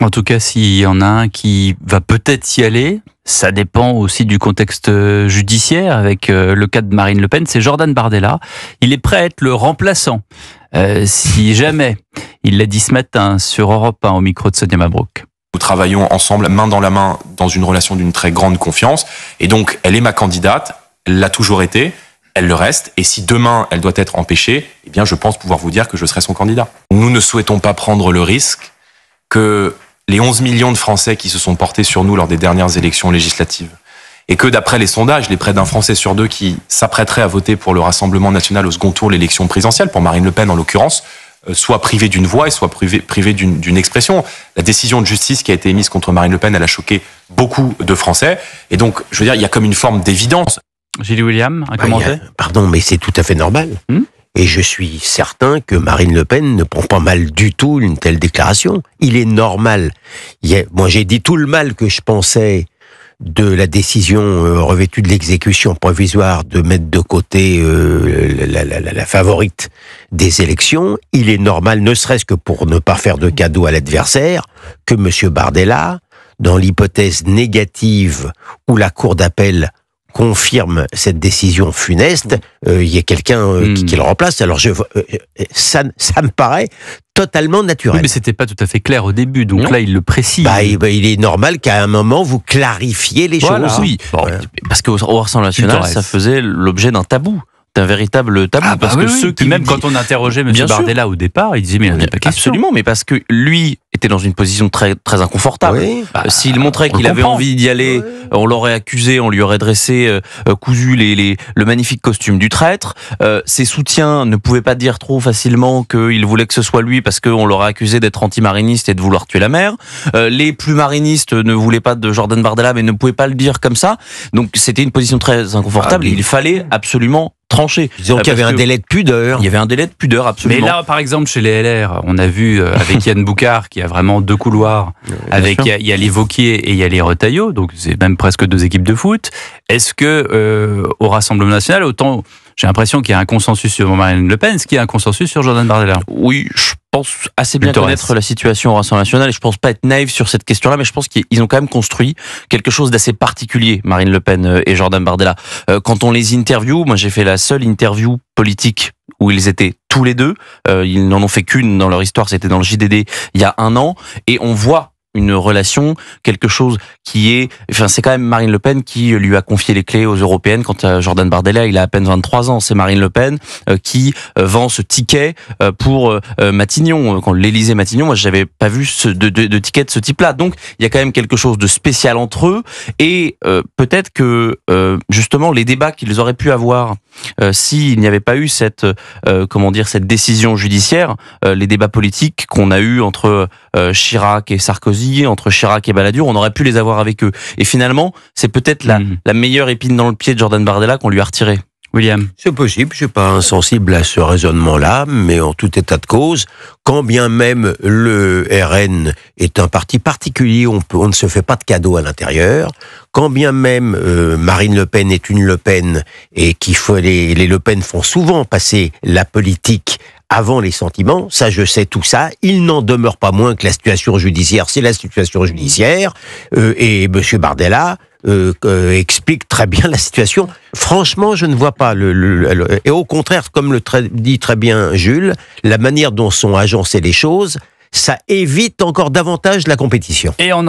En tout cas, s'il y en a un qui va peut-être y aller, ça dépend aussi du contexte judiciaire. Avec le cas de Marine Le Pen, c'est Jordan Bardella. Il est prêt à être le remplaçant. Si jamais, il l'a dit ce matin sur Europe 1 au micro de Sonia Mabrouk. Nous travaillons ensemble, main dans la main, dans une relation d'une très grande confiance. Et donc, elle est ma candidate, elle l'a toujours été, elle le reste. Et si demain, elle doit être empêchée, eh bien, je pense pouvoir vous dire que je serai son candidat. Nous ne souhaitons pas prendre le risque que les 11 millions de Français qui se sont portés sur nous lors des dernières élections législatives, et que d'après les sondages, les près d'un Français sur deux qui s'apprêteraient à voter pour le Rassemblement national au second tour, l'élection présidentielle, pour Marine Le Pen en l'occurrence, soit privés d'une voix et soit privés d'une expression. La décision de justice qui a été émise contre Marine Le Pen, elle a choqué beaucoup de Français. Et donc, je veux dire, il y a comme une forme d'évidence. Gilles William, un commentaire ? Pardon, mais c'est tout à fait normal. Et je suis certain que Marine Le Pen ne prend pas mal du tout une telle déclaration. Il est normal. Moi, j'ai dit tout le mal que je pensais de la décision revêtue de l'exécution provisoire de mettre de côté la favorite des élections. Il est normal, ne serait-ce que pour ne pas faire de cadeau à l'adversaire, que M. Bardella, dans l'hypothèse négative où la Cour d'appel confirme cette décision funeste, il y a quelqu'un qui le remplace. Alors ça me paraît totalement naturel. Oui, mais c'était pas tout à fait clair au début, donc là il le précise. Il est normal qu'à un moment vous clarifiez les choses. Oui, parce qu'au Rassemblement national, ça faisait l'objet d'un tabou. D'un véritable tabou, parce que ceux qui même quand on interrogeait M. Bardella au départ, il disait mais il n'y en a pas question. Absolument, mais parce que lui était dans une position très très inconfortable. S'il montrait qu'il avait envie d'y aller, on l'aurait accusé, on lui aurait dressé cousu le magnifique costume du traître. Ses soutiens ne pouvaient pas dire trop facilement qu'il voulait que ce soit lui, parce qu'on l'aurait accusé d'être anti-mariniste et de vouloir tuer la mer. Les plus marinistes ne voulaient pas de Jordan Bardella, mais ne pouvaient pas le dire comme ça. Donc c'était une position très inconfortable. Il fallait absolument tranché. Disons qu'il y avait un délai de pudeur. Il y avait un délai de pudeur, absolument. Mais là, par exemple, chez les LR, on a vu avec Yann Boucard, qui a vraiment deux couloirs, il y a les Vauquier et il y a les Retailleau, donc c'est même presque deux équipes de foot. Est-ce que au Rassemblement national, autant j'ai l'impression qu'il y a un consensus sur Marine Le Pen, est-ce qu'il y a un consensus sur Jordan Bardella ? Oui, je pense assez bien connaître la situation au Rassemblement national, et je pense pas être naïf sur cette question-là, mais je pense qu'ils ont quand même construit quelque chose d'assez particulier, Marine Le Pen et Jordan Bardella. Quand on les interviewe, moi j'ai fait la seule interview politique où ils étaient tous les deux, ils n'en ont fait qu'une dans leur histoire, c'était dans le JDD il y a 1 an, et on voit une relation, quelque chose qui est... Enfin, c'est quand même Marine Le Pen qui lui a confié les clés aux européennes quand Jordan Bardella, il a à peine 23 ans. C'est Marine Le Pen qui vend ce ticket pour Matignon. Quand l'Élysée Matignon, moi, j'avais pas vu de ticket de ce type-là. Donc, il y a quand même quelque chose de spécial entre eux. Et peut-être que, justement, les débats qu'ils auraient pu avoir s'il n'y avait pas eu cette décision judiciaire, les débats politiques qu'on a eus entre Chirac et Sarkozy, entre Chirac et Balladur, on aurait pu les avoir avec eux. Et finalement, c'est peut-être la meilleure épine dans le pied de Jordan Bardella qu'on lui a retirée. William. C'est possible, je suis pas insensible à ce raisonnement-là, mais en tout état de cause, quand bien même le RN est un parti particulier, on ne se fait pas de cadeaux à l'intérieur, quand bien même Marine Le Pen est une Le Pen, et les Le Pen font souvent passer la politique avant les sentiments, ça je sais tout ça, il n'en demeure pas moins que la situation judiciaire, c'est la situation judiciaire, et M. Bardella explique très bien la situation. Franchement, je ne vois pas et au contraire, comme dit très bien Jules, la manière dont sont agencées les choses, ça évite encore davantage la compétition. Et on en